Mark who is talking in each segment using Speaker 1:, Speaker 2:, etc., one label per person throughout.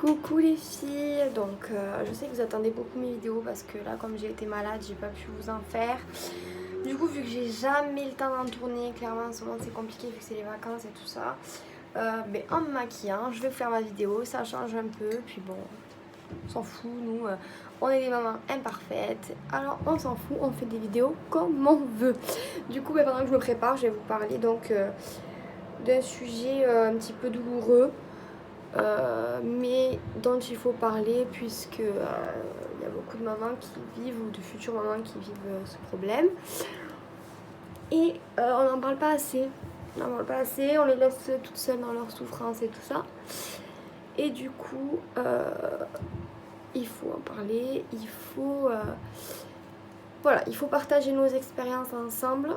Speaker 1: Coucou les filles, donc je sais que vous attendez beaucoup mes vidéos parce que là comme j'ai été malade j'ai pas pu vous en faire. Du coup vu que j'ai jamais le temps d'en tourner, clairement en ce moment c'est compliqué vu que c'est les vacances et tout ça. Mais en me maquillant je vais vous faire ma vidéo, ça change un peu, puis bon on s'en fout nous, on est des mamans imparfaites, alors on s'en fout, on fait des vidéos comme on veut. Du coup pendant que je me prépare je vais vous parler donc d'un sujet un petit peu douloureux. Mais dont il faut parler puisque il y a beaucoup de mamans qui vivent ou de futures mamans qui vivent ce problème et on n'en parle pas assez. On n'en parle pas assez, on les laisse toutes seules dans leur souffrance et tout ça. Et du coup, il faut en parler, voilà, il faut partager nos expériences ensemble.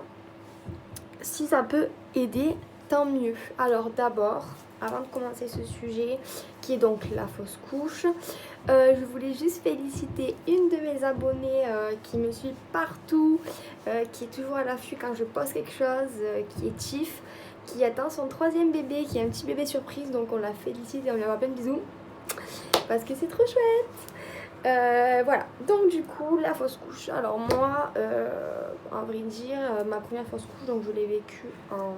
Speaker 1: Si ça peut aider, tant mieux. Alors d'abord, avant de commencer ce sujet, qui est donc la fausse couche, je voulais juste féliciter une de mes abonnées qui me suit partout, qui est toujours à l'affût quand je poste quelque chose, qui est Tiff, qui attend son 3e bébé, qui est un petit bébé surprise, donc on la félicite et on lui envoie plein de bisous, parce que c'est trop chouette. Voilà, donc du coup la fausse couche, alors moi en vrai dire ma première fausse couche, donc je l'ai vécue en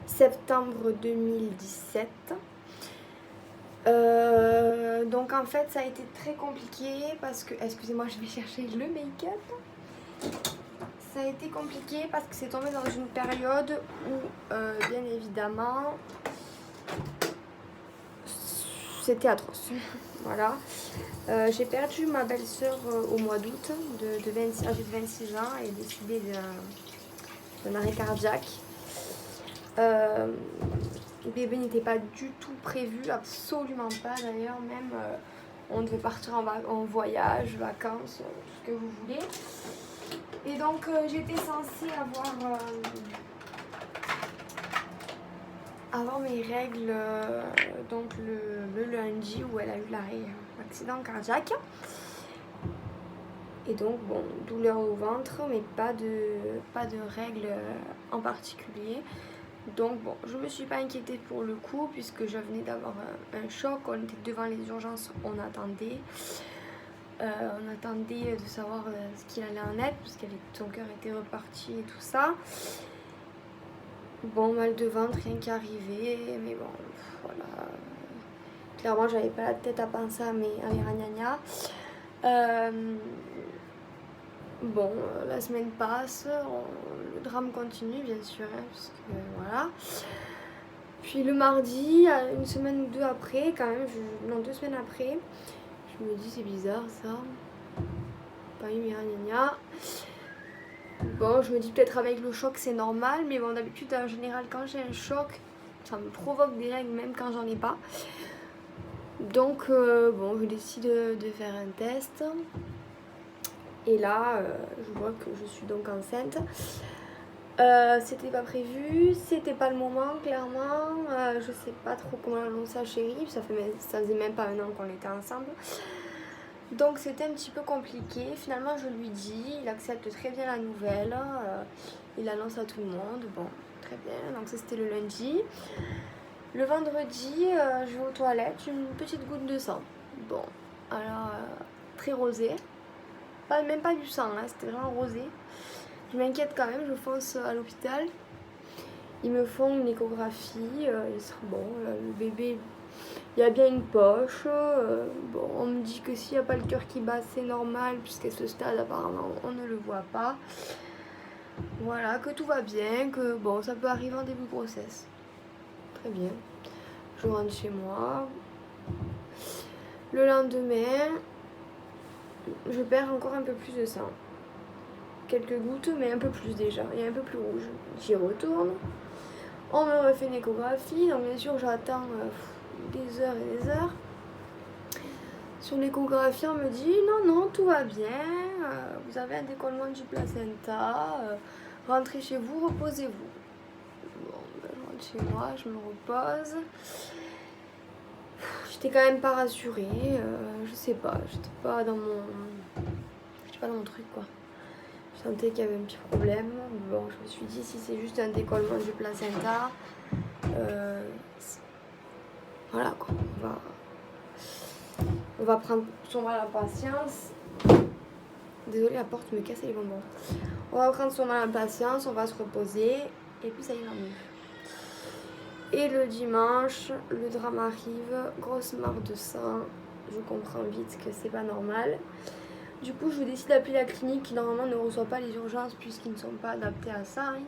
Speaker 1: septembre 2017. Donc en fait ça a été très compliqué parce que, excusez-moi je vais chercher le make-up. Ça a été compliqué parce que c'est tombé dans une période où bien évidemment c'était atroce. Voilà. J'ai perdu ma belle-sœur au mois d'août, âgée de 26 ans, et décédée d'un arrêt cardiaque. Le bébé n'était pas du tout prévu, absolument pas d'ailleurs, même on devait partir en voyage, vacances, tout ce que vous voulez. Et donc j'étais censée avoir mes règles donc le lundi où elle a eu l'accident cardiaque. Et donc bon, douleur au ventre, mais pas de règles en particulier. Donc bon, je me suis pas inquiétée pour le coup puisque je venais d'avoir un choc, on était devant les urgences, on attendait de savoir ce qu'il allait en être puisque son cœur était reparti et tout ça. Bon, mal de ventre, rien qui arrivait, mais bon, voilà. Clairement, j'avais pas la tête à penser à mes ragnagnas. Bon, la semaine passe, le drame continue bien sûr, hein, parce que voilà. Puis le mardi, une semaine ou deux après, quand même, non 2 semaines après, je me dis c'est bizarre ça, pas eu mes ragnagnas. Bon, je me dis peut-être avec le choc c'est normal, mais bon d'habitude en général quand j'ai un choc, ça me provoque des règles même quand j'en ai pas. Donc bon, je décide de faire un test. Et là, je vois que je suis donc enceinte. C'était pas prévu, c'était pas le moment, clairement. Je sais pas trop comment annoncer à Chérie, ça faisait même pas 1 an qu'on était ensemble. Donc c'était un petit peu compliqué. Finalement, je lui dis, il accepte très bien la nouvelle. Il annonce à tout le monde. Bon, très bien. Donc ça, c'était le lundi. Le vendredi, je vais aux toilettes, une petite goutte de sang. Bon, alors, très rosé. Même pas du sang, hein, c'était vraiment rosé. Je m'inquiète quand même, je fonce à l'hôpital. Ils me font une échographie. Bon, le bébé, il y a bien une poche. Bon, on me dit que s'il n'y a pas le cœur qui bat, c'est normal, puisqu'à ce stade, apparemment, on ne le voit pas. Voilà, que tout va bien, que bon, ça peut arriver en début de grossesse. Très bien. Je rentre chez moi. Le lendemain, je perds encore un peu plus de sang. Quelques gouttes, mais un peu plus déjà, et un peu plus rouge. J'y retourne. On me refait une échographie, donc bien sûr j'attends des heures et des heures. Sur l'échographie, on me dit non, tout va bien, vous avez un décollement du placenta, rentrez chez vous, reposez-vous. Bon, ben, je rentre chez moi, je me repose. J'étais quand même pas rassurée, je sais pas, j'étais pas dans mon truc quoi. Je sentais qu'il y avait un petit problème. Bon, je me suis dit si c'est juste un décollement du placenta, voilà quoi, On va prendre son mal à patience. Désolée, la porte me casse les bonbons. On va prendre son mal à patience, on va se reposer et puis ça ira mieux. Et le dimanche, le drame arrive, grosse marre de sang. Je comprends vite que c'est pas normal. Du coup, je décide d'appeler la clinique qui normalement ne reçoit pas les urgences puisqu'ils ne sont pas adaptés à ça. Hein.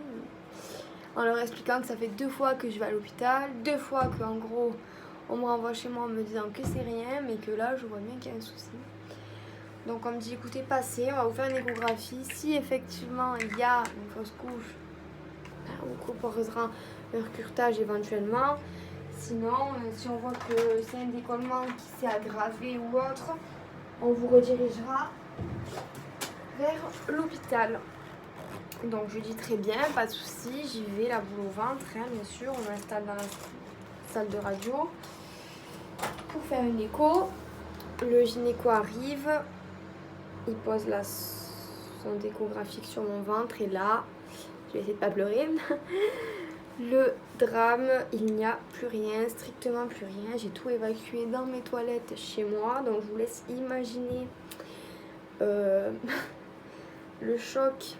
Speaker 1: En leur expliquant que ça fait 2 fois que je vais à l'hôpital, 2 fois qu'en gros on me renvoie chez moi en me disant que c'est rien, mais que là je vois bien qu'il y a un souci. Donc on me dit écoutez, passez, on va vous faire une échographie. Si effectivement il y a une fausse couche, on proposera un recrutage éventuellement. Sinon, si on voit que c'est un décollement qui s'est aggravé ou autre, on vous redirigera vers l'hôpital. Donc je dis très bien, pas de souci, j'y vais, la boule au ventre, hein, bien sûr, on m'installe dans la salle de radio pour faire une écho. Le gynéco arrive, il pose la sonde échographique sur mon ventre et là, je vais essayer de pas pleurer. Le drame, il n'y a plus rien, strictement plus rien. J'ai tout évacué dans mes toilettes chez moi, donc je vous laisse imaginer le choc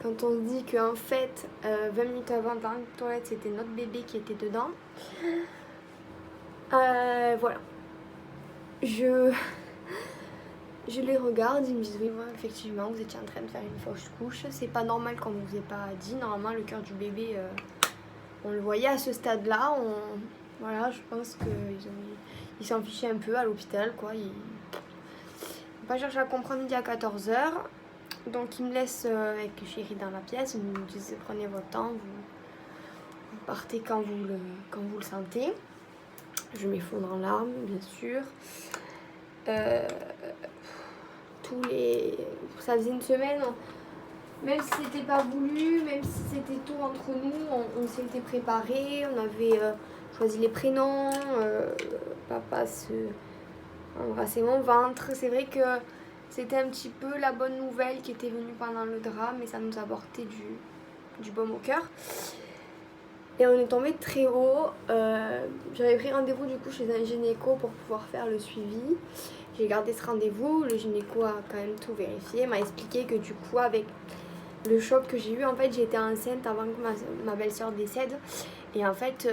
Speaker 1: quand on se dit qu'en fait, 20 minutes avant dans les toilettes, c'était notre bébé qui était dedans. Voilà. Je les regarde, ils me disent oui, ouais, effectivement, vous étiez en train de faire une fausse couche. C'est pas normal qu'on ne vous ait pas dit. Normalement, le cœur du bébé, on le voyait à ce stade-là. Voilà, je pense qu'ils s'en fichaient un peu à l'hôpital, quoi. Ils n'ont pas cherché à comprendre midi à 14h. Donc, ils me laissent avec Chéri dans la pièce. Ils me disent prenez votre temps, vous partez quand vous le sentez. Je m'effondre en larmes, bien sûr. Ça faisait une semaine, même si c'était pas voulu, même si c'était tout entre nous, on s'était préparé, on avait choisi les prénoms, papa se embrassait mon ventre. C'est vrai que c'était un petit peu la bonne nouvelle qui était venue pendant le drame et ça nous a apporté du baume au cœur. Et on est tombé très haut. J'avais pris rendez-vous du coup chez un gynéco pour pouvoir faire le suivi. J'ai gardé ce rendez-vous. Le gynéco a quand même tout vérifié. M'a expliqué que du coup avec le choc que j'ai eu, en fait j'étais enceinte avant que ma belle-sœur décède. Et en fait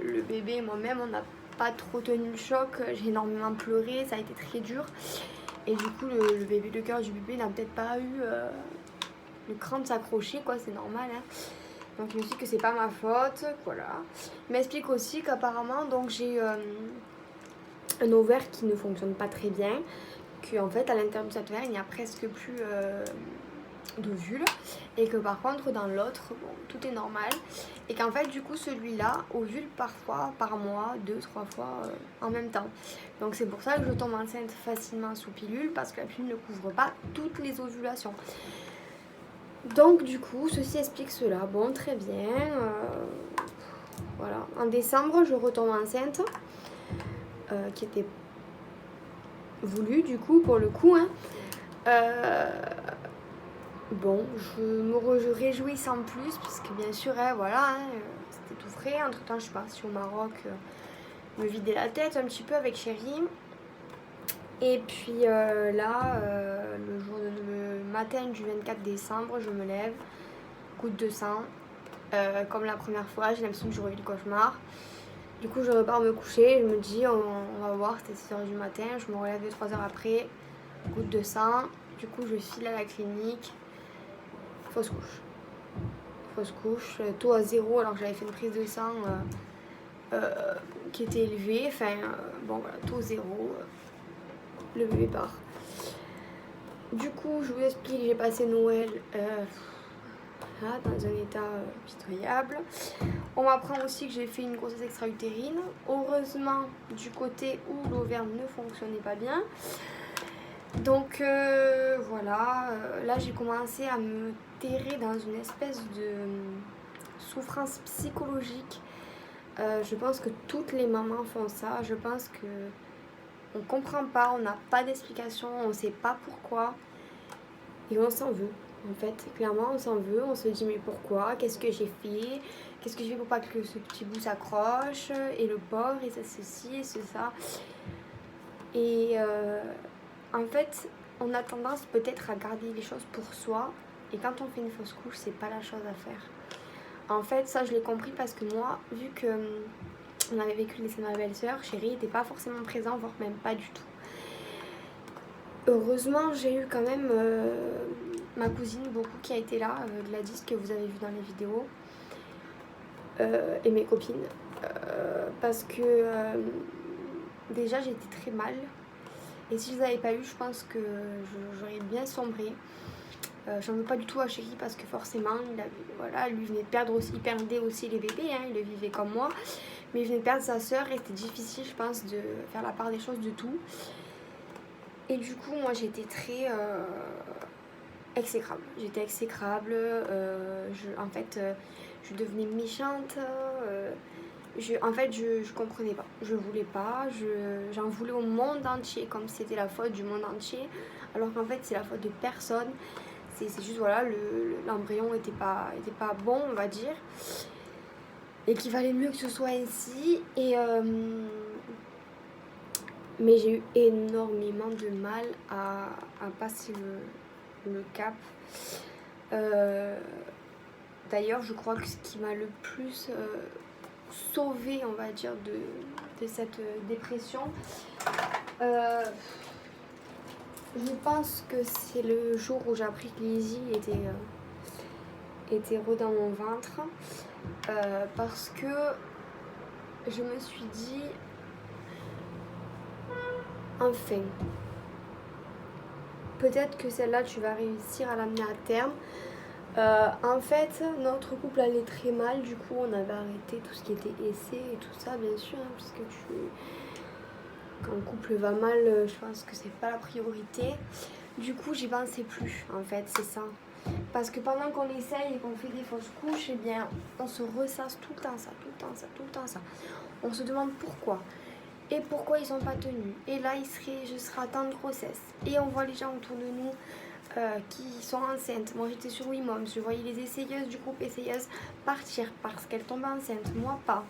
Speaker 1: le bébé et moi-même on n'a pas trop tenu le choc. J'ai énormément pleuré, ça a été très dur. Et du coup le cœur du bébé n'a peut-être pas eu le cran de s'accrocher, quoi, c'est normal. Hein. Donc je me suis dit que c'est pas ma faute, voilà. Il m'explique aussi qu'apparemment donc j'ai un ovaire qui ne fonctionne pas très bien, qu'en fait à l'intérieur de cet ovaire il n'y a presque plus d'ovules et que par contre dans l'autre bon, tout est normal et qu'en fait du coup celui-là ovule parfois par mois 2-3 fois en même temps. Donc c'est pour ça que je tombe enceinte facilement sous pilule parce que la pilule ne couvre pas toutes les ovulations. Donc du coup, ceci explique cela. Bon, très bien. Voilà. En décembre, je retombe enceinte, qui était voulue du coup, pour le coup. Hein. Bon, je réjouis sans plus, puisque bien sûr, hein, voilà, hein, c'était tout frais. Entre temps, je suis partie au Maroc, me vider la tête un petit peu avec Chéri. Et puis là, le matin du 24 décembre, je me lève, goutte de sang, comme la première fois, j'ai l'impression que j'aurais eu le cauchemar. Du coup, je repars me coucher, je me dis, on va voir, c'était 6h du matin, je me relève 2-3 heures après, goutte de sang. Du coup, je file à la clinique, fausse couche. Fausse couche, taux à 0, alors que j'avais fait une prise de sang qui était élevée, enfin, bon voilà, taux 0. Le bébé part. Du coup, je vous explique, j'ai passé Noël dans un état pitoyable. On m'apprend aussi que j'ai fait une grossesse extra-utérine. Heureusement, du côté où l'ovaire ne fonctionnait pas bien. Donc voilà, là j'ai commencé à me terrer dans une espèce de souffrance psychologique. Je pense que toutes les mamans font ça. Je pense que on comprend pas, on n'a pas d'explication, on ne sait pas pourquoi. Et on s'en veut. En fait, clairement, on s'en veut. On se dit mais pourquoi? Qu'est-ce que j'ai fait? Qu'est-ce que j'ai fait pour pas que ce petit bout s'accroche? Et le pauvre, et ça ceci, et ça. Et en fait, on a tendance peut-être à garder les choses pour soi. Et quand on fait une fausse couche, c'est pas la chose à faire. En fait, ça, je l'ai compris parce que moi, vu que on avait vécu le décès de ma belle-sœur, Chéri n'était pas forcément présent, voire même pas du tout. Heureusement, j'ai eu quand même ma cousine beaucoup qui a été là, Gladys, que vous avez vu dans les vidéos, et mes copines. Parce que déjà, j'étais très mal. Et si je les avais pas eu, je pense que j'aurais bien sombré. J'en veux pas du tout à Chéri parce que forcément, lui venait de perdre aussi, il perdait aussi les bébés, hein, il le vivait comme moi. Mais il venait de perdre sa sœur et c'était difficile, je pense, de faire la part des choses de tout. Et du coup, moi, j'étais très exécrable. J'étais exécrable. Je devenais méchante. Je comprenais pas. Je voulais pas. J'en voulais au monde entier, comme si c'était la faute du monde entier. Alors qu'en fait, c'est la faute de personne. C'est juste, voilà, l'embryon était pas bon, on va dire. Et qu'il valait mieux que ce soit ainsi. Mais j'ai eu énormément de mal à passer le cap. D'ailleurs, je crois que ce qui m'a le plus sauvée, on va dire, de cette dépression, je pense que c'est le jour où j'ai appris que Lizzie était dans mon ventre. Parce que je me suis dit, enfin, peut-être que celle-là, tu vas réussir à l'amener à terme. En fait, notre couple allait très mal, du coup on avait arrêté tout ce qui était essai et tout ça, bien sûr, hein, parce que quand le couple va mal, je pense que c'est pas la priorité. Du coup, j'y pensais plus, en fait, c'est ça. Parce que pendant qu'on essaye et qu'on fait des fausses couches, eh bien, on se ressasse tout le temps ça, tout le temps ça, tout le temps ça. On se demande pourquoi. Et pourquoi ils sont pas tenus. Et là, je serai atteinte de grossesse. Et on voit les gens autour de nous qui sont enceintes. Moi, j'étais sur WeMoms. Je voyais les essayeuses du groupe essayeuses partir parce qu'elles tombent enceintes. Moi, pas.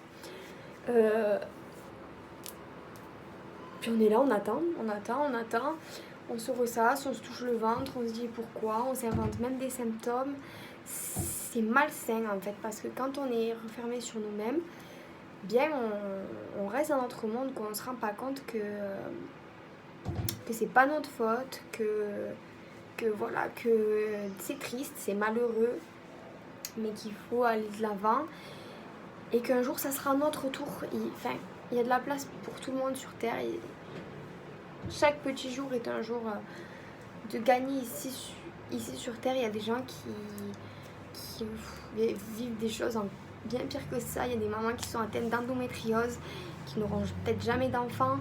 Speaker 1: Puis on est là, on attend. On se ressasse, on se touche le ventre, on se dit pourquoi. On s'invente même des symptômes. C'est malsain, en fait, parce que quand on est refermé sur nous-mêmes, bien, on reste dans notre monde, qu'on ne se rend pas compte que c'est pas notre faute, que voilà, que c'est triste, c'est malheureux, mais qu'il faut aller de l'avant et qu'un jour ça sera notre tour. Il y a de la place pour tout le monde sur Terre. Et chaque petit jour est un jour de gagner ici sur Terre. Il y a des gens qui vivent des choses bien pire que ça. Il y a des mamans qui sont atteintes d'endométriose, qui n'auront peut-être jamais d'enfants.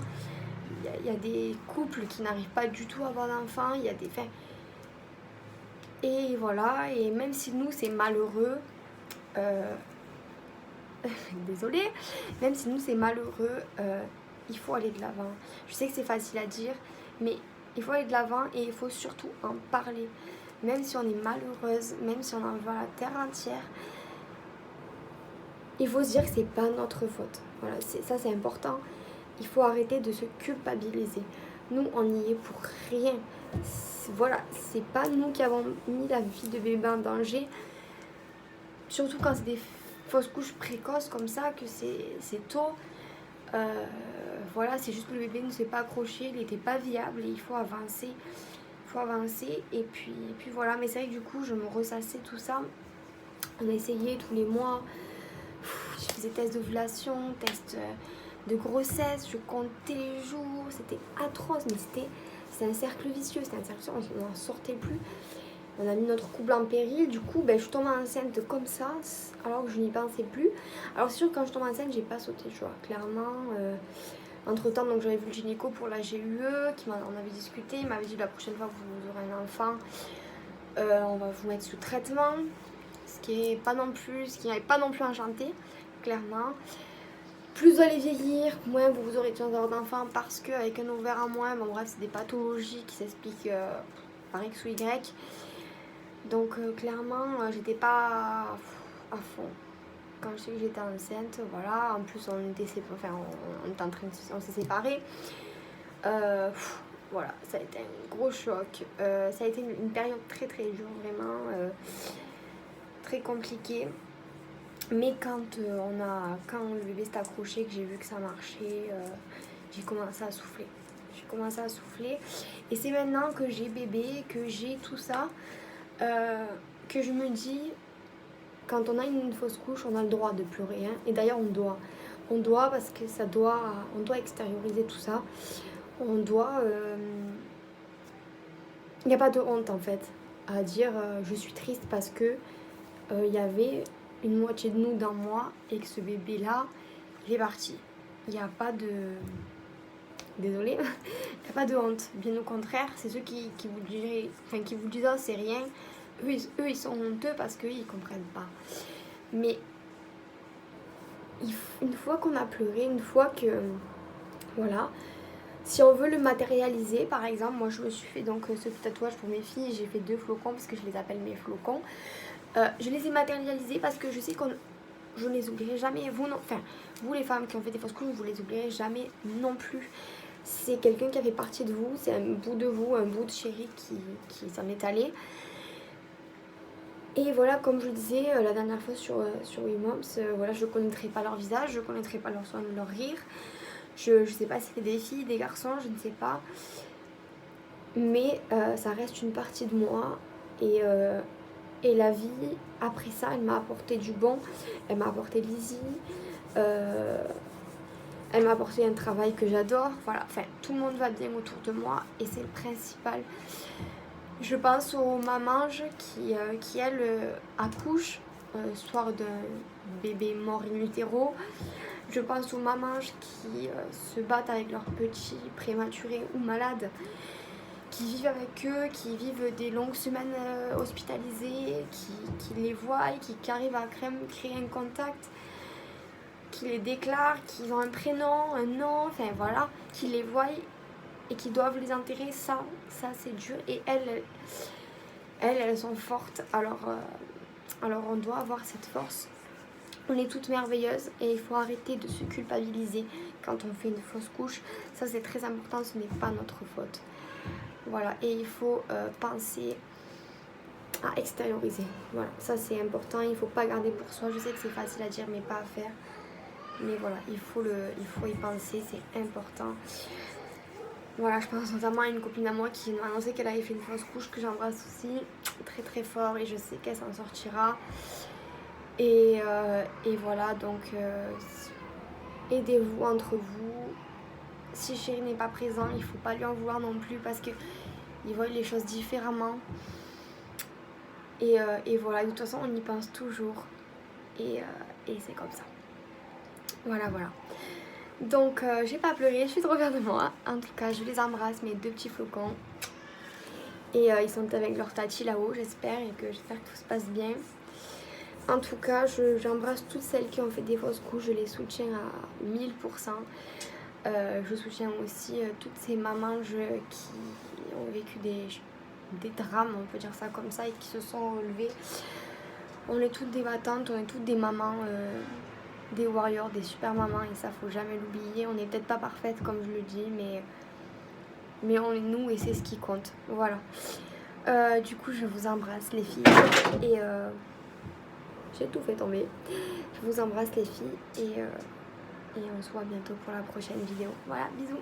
Speaker 1: Il y a des couples qui n'arrivent pas du tout à avoir d'enfants. Il y a des... Et voilà, et même si nous c'est malheureux, désolée, même si nous c'est malheureux, il faut aller de l'avant. Je sais que c'est facile à dire, mais il faut aller de l'avant et il faut surtout en parler. Même si on est malheureuse, même si on en veut à la terre entière, il faut se dire que c'est pas notre faute. Voilà, ça c'est important. Il faut arrêter de se culpabiliser. Nous, on n'y est pour rien. Voilà, c'est pas nous qui avons mis la vie de bébé en danger. Surtout quand c'est des fausses couches précoces comme ça, que c'est tôt. Voilà, c'est juste que le bébé ne s'est pas accroché, il n'était pas viable et il faut avancer. Et puis voilà, mais c'est vrai que du coup, je me ressassais tout ça. On essayait tous les mois. Je faisais test d'ovulation, test de grossesse, je comptais les jours, c'était atroce, mais c'était un cercle vicieux, on n'en sortait plus. On a mis notre couple en péril, du coup je suis tombée enceinte comme ça, alors que je n'y pensais plus. Alors c'est sûr que quand je tombe enceinte, j'ai pas sauté de joie, clairement. Entre temps, donc j'avais vu le gynéco pour la GUE, on avait discuté, il m'avait dit la prochaine fois que vous aurez un enfant, on va vous mettre sous traitement, ce qui n'avait pas non plus enchanté, clairement. Plus vous allez vieillir, moins vous aurez de chance d'avoir d'enfants parce qu'avec un ovaire en moins, bon bref, c'est des pathologies qui s'expliquent par X ou Y. Donc clairement, j'étais pas à fond. Quand je sais que j'étais enceinte, voilà, en plus on s'est séparés. Voilà, ça a été un gros choc. Ça a été une période très très dure, vraiment très compliquée. Mais quand le bébé s'est accroché, que j'ai vu que ça marchait, j'ai commencé à souffler. J'ai commencé à souffler. Et c'est maintenant que j'ai bébé, que j'ai tout ça, que je me dis, quand on a une fausse couche, on a le droit de pleurer. Hein. Et d'ailleurs, on doit. On doit parce que on doit extérioriser tout ça. On doit... Il n'y a pas de honte en fait à dire je suis triste parce que il y avait une moitié de nous dans moi et que ce bébé là il est parti. Il n'y a pas de... Désolée, il n'y a pas de honte. Bien au contraire, c'est ceux qui vous diraient, enfin, qui vous disent oh, c'est rien. Eux, ils sont honteux parce qu'ils ne comprennent pas. Mais une fois qu'on a pleuré, une fois que... Voilà. Si on veut le matérialiser, par exemple, moi je me suis fait donc ce tatouage pour mes filles. J'ai fait 2 flocons parce que je les appelle mes flocons. Je les ai matérialisés parce que je sais que je ne les oublierai jamais. Vous, non, enfin, vous les femmes qui ont fait des fausses couches, vous les oublierez jamais non plus. C'est quelqu'un qui a fait partie de vous, c'est un bout de vous, un bout de chéri qui s'en est allé. Et voilà, comme je le disais la dernière fois sur WeMoms, voilà, je ne connaîtrai pas leur visage, je ne connaîtrai pas leur son, leur rire. Je sais pas si c'est des filles, des garçons, je ne sais pas. Mais ça reste une partie de moi. Et la vie, après ça, elle m'a apporté du bon. Elle m'a apporté Lizzie. Elle m'a apporté un travail que j'adore. Voilà, enfin, tout le monde va bien autour de moi. Et c'est le principal. Je pense aux mamanges qui elles, accouchent, soir d'un bébé mort in utero. Je pense aux mamanges qui se battent avec leurs petits prématurés ou malades, qui vivent avec eux, qui vivent des longues semaines hospitalisées, qui les voient, qui arrivent à créer un contact, qui les déclarent, qui ont un prénom, un nom, enfin voilà, qui les voient et qui doivent les enterrer. Ça c'est dur. Et elles sont fortes. Alors on doit avoir cette force. On est toutes merveilleuses et il faut arrêter de se culpabiliser quand on fait une fausse couche. Ça c'est très important, ce n'est pas notre faute. Voilà, et il faut penser à extérioriser. Voilà, ça c'est important, il ne faut pas garder pour soi. Je sais que c'est facile à dire mais pas à faire. Mais voilà, il faut y penser, c'est important. Voilà, je pense notamment à une copine à moi qui m'a annoncé qu'elle avait fait une fausse couche, que j'embrasse aussi très très fort et je sais qu'elle s'en sortira. Et voilà, donc aidez-vous entre vous. Si chéri n'est pas présent, il ne faut pas lui en vouloir non plus parce qu'il voit les choses différemment. Et voilà, de toute façon, on y pense toujours. Et c'est comme ça. Voilà. Donc, j'ai pas pleuré, je suis trop fière de moi. En tout cas, je les embrasse, mes 2 petits flocons. Et ils sont avec leur tati là-haut, j'espère que tout se passe bien. En tout cas, j'embrasse toutes celles qui ont fait des fausses couches, je les soutiens à 1000%. Je soutiens aussi toutes ces mamans qui ont vécu des drames, on peut dire ça comme ça, et qui se sont relevées. On est toutes des battantes, on est toutes des mamans, des warriors, des super mamans, et ça faut jamais l'oublier. On n'est peut-être pas parfaites comme je le dis, mais on est nous et c'est ce qui compte. Voilà. Du coup, je vous embrasse les filles et j'ai tout fait tomber. Je vous embrasse les filles et on se voit bientôt pour la prochaine vidéo. Voilà, bisous.